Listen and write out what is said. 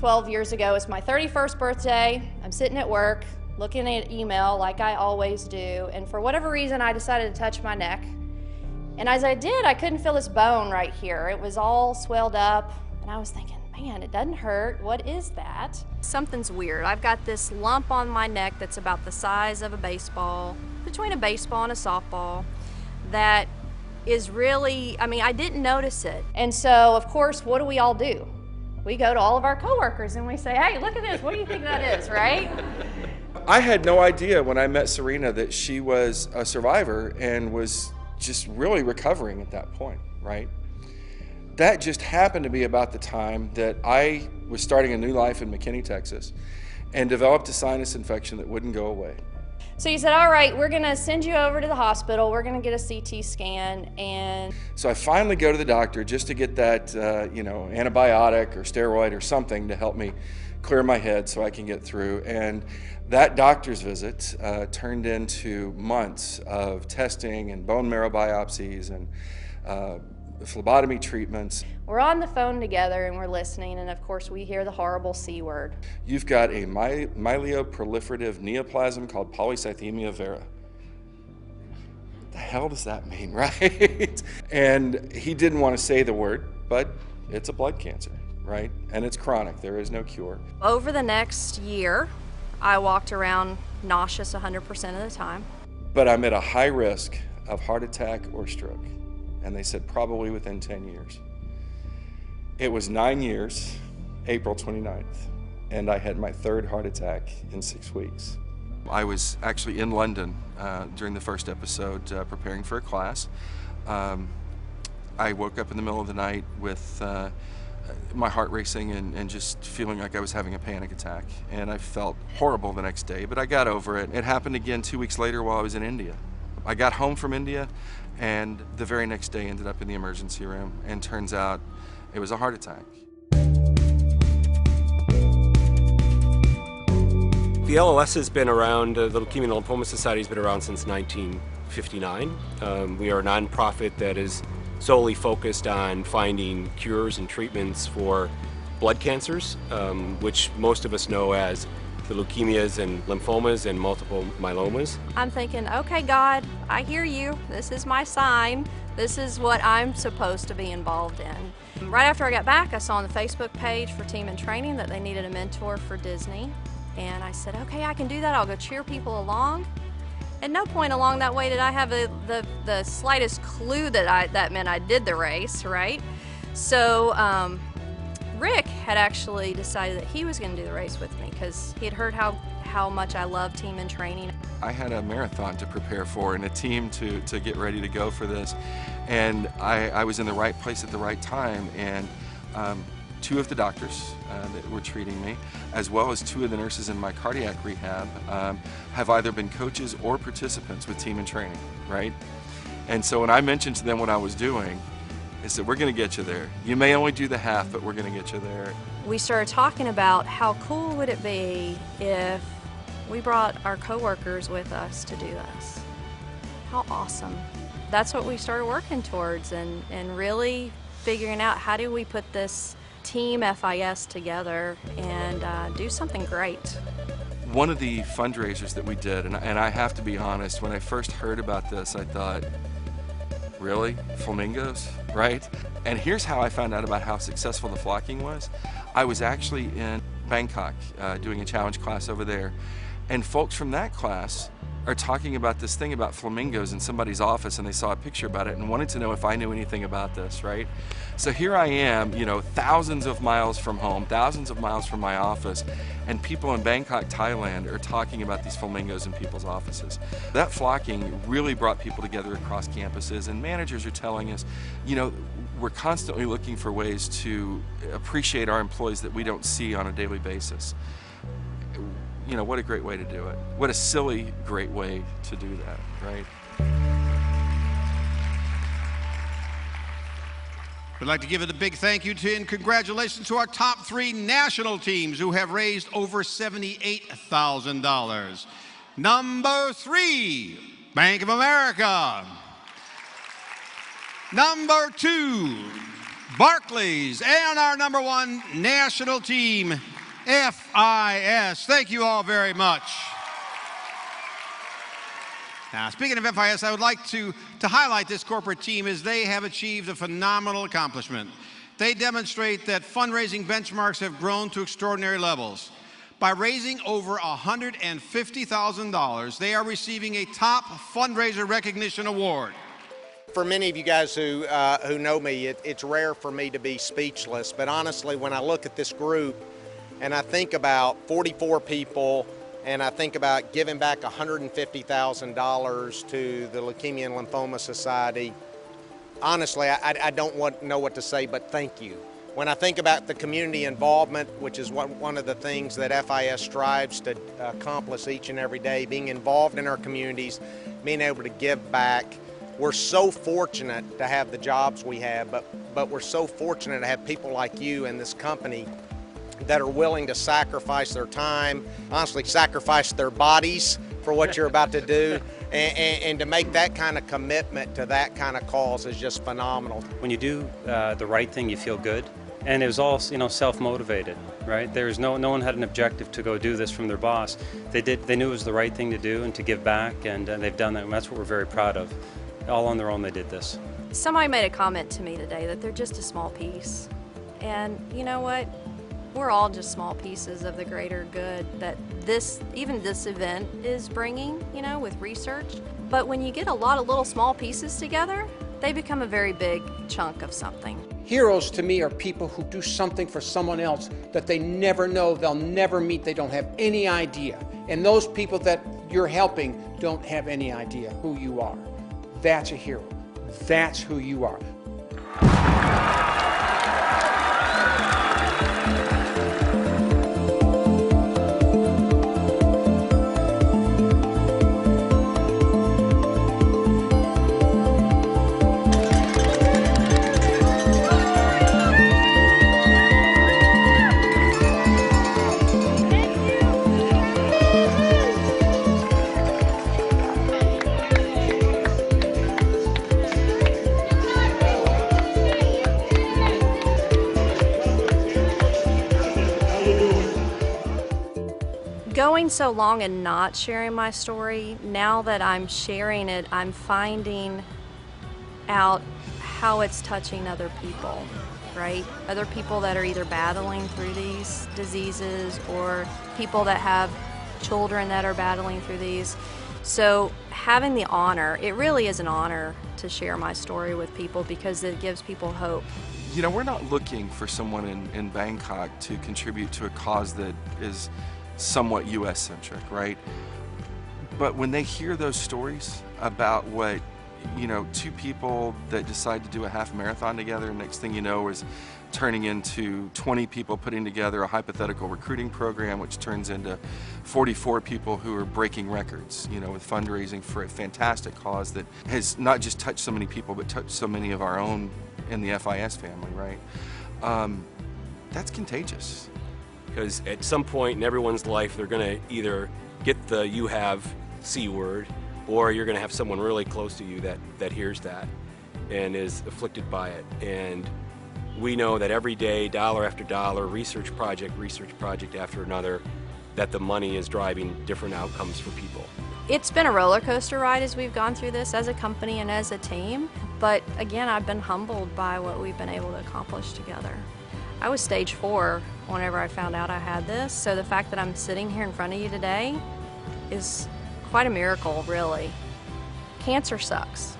12 years ago. It's my 31st birthday. I'm sitting at work, looking at email like I always do, and for whatever reason, I decided to touch my neck. And as I did, I couldn't feel this bone right here. It was all swelled up, and I was thinking, man, it doesn't hurt. What is that? Something's weird. I've got this lump on my neck that's about the size of a baseball, between a baseball and a softball, that is really, I mean, I didn't notice it. And so, of course, what do we all do? We go to all of our coworkers and we say, hey, look at this. What do you think that is, right? I had no idea when I met Serena that she was a survivor and was just really recovering at that point, right? That just happened to be about the time that I was starting a new life in McKinney, Texas, and developed a sinus infection that wouldn't go away. So you said, all right, we're gonna send you over to the hospital, we're gonna get a CT scan, and... So I finally go to the doctor just to get that, antibiotic or steroid or something to help me clear my head so I can get through. And that doctor's visit turned into months of testing and bone marrow biopsies and phlebotomy treatments. We're on the phone together and we're listening, and of course we hear the horrible C word. You've got a myeloproliferative neoplasm called polycythemia vera. What the hell does that mean, right? And he didn't want to say the word, but it's a blood cancer, right? And it's chronic, there is no cure. Over the next year, I walked around nauseous 100% of the time. But I'm at a high risk of heart attack or stroke. And they said probably within 10 years. It was 9 years, April 29th, and I had my third heart attack in 6 weeks. I was actually in London during the first episode preparing for a class. I woke up in the middle of the night with my heart racing and just feeling like I was having a panic attack. And I felt horrible the next day, but I got over it. It happened again 2 weeks later while I was in India. I got home from India, and the very next day ended up in the emergency room, and turns out it was a heart attack. The LLS has been around, the Leukemia and Lymphoma Society has been around since 1959. We are a nonprofit that is solely focused on finding cures and treatments for blood cancers, which most of us know as the leukemias and lymphomas and multiple myelomas. I'm thinking, okay, God, I hear you. This is my sign. This is what I'm supposed to be involved in. Right after I got back, I saw on the Facebook page for Team in Training that they needed a mentor for Disney. And I said, okay, I can do that. I'll go cheer people along. At no point along that way did I have the slightest clue that that meant I did the race, right? So Rick had actually decided that he was going to do the race with me because he had heard how much I love Team in Training. I had a marathon to prepare for and a team to get ready to go for this. And I was in the right place at the right time, and two of the doctors that were treating me, as well as two of the nurses in my cardiac rehab, have either been coaches or participants with Team in Training, right? And so when I mentioned to them what I was doing, they said, we're going to get you there. You may only do the half, but we're going to get you there. We started talking about how cool would it be if we brought our coworkers with us to do this. How awesome. That's what we started working towards, and really figuring out how do we put this Team FIS together and do something great. One of the fundraisers that we did, and I have to be honest, when I first heard about this, I thought, really? Flamingos, right? And here's how I found out about how successful the flocking was. I was actually in Bangkok doing a challenge class over there, and folks from that class are talking about this thing about flamingos in somebody's office, and they saw a picture about it and wanted to know if I knew anything about this, right? So here I am, thousands of miles from home, thousands of miles from my office, and people in Bangkok, Thailand are talking about these flamingos in people's offices. That flocking really brought people together across campuses, and managers are telling us, we're constantly looking for ways to appreciate our employees that we don't see on a daily basis. What a great way to do it. What a silly, great way to do that, right? We'd like to give it a big thank you to and congratulations to our top 3 national teams who have raised over $78,000. Number 3, Bank of America. Number 2, Barclays. And our number 1 national team, FIS. Thank you all very much. Now, speaking of FIS, I would like to highlight this corporate team as they have achieved a phenomenal accomplishment. They demonstrate that fundraising benchmarks have grown to extraordinary levels. By raising over $150,000, they are receiving a top fundraiser recognition award. For many of you guys who know me, it's rare for me to be speechless, but honestly, when I look at this group and I think about 44 people and I think about giving back $150,000 to the Leukemia and Lymphoma Society, honestly, I don't know what to say but thank you. When I think about the community involvement, which is one of the things that FIS strives to accomplish each and every day, being involved in our communities, being able to give back. We're so fortunate to have the jobs we have, but we're so fortunate to have people like you in this company that are willing to sacrifice their time, honestly sacrifice their bodies for what you're about to do, and to make that kind of commitment to that kind of cause is just phenomenal. When you do the right thing, you feel good, and it was all self-motivated, right? There's no one had an objective to go do this from their boss. They knew it was the right thing to do and to give back, and they've done that, and that's what we're very proud of. All on their own, they did this. Somebody made a comment to me today that they're just a small piece, and you know what? We're all just small pieces of the greater good that even this event is bringing, with research. But when you get a lot of little small pieces together, they become a very big chunk of something. Heroes to me are people who do something for someone else that they never know, they'll never meet, they don't have any idea. And those people that you're helping don't have any idea who you are. That's a hero. That's who you are. Going so long and not sharing my story, now that I'm sharing it, I'm finding out how it's touching other people, right? Other people that are either battling through these diseases or people that have children that are battling through these. So having the honor, it really is an honor to share my story with people because it gives people hope. We're not looking for someone in Bangkok to contribute to a cause that is somewhat US-centric, right? But when they hear those stories about what, two people that decide to do a half marathon together, next thing you know is turning into 20 people putting together a hypothetical recruiting program, which turns into 44 people who are breaking records, with fundraising for a fantastic cause that has not just touched so many people, but touched so many of our own in the FIS family, right? That's contagious. Because at some point in everyone's life, they're going to either get the "you have" C word, or you're going to have someone really close to you that hears that and is afflicted by it. And we know that every day, dollar after dollar, research project after another, that the money is driving different outcomes for people. It's been a roller coaster ride as we've gone through this as a company and as a team, but again, I've been humbled by what we've been able to accomplish together. I was stage 4 whenever I found out I had this, so the fact that I'm sitting here in front of you today is quite a miracle, really. Cancer sucks.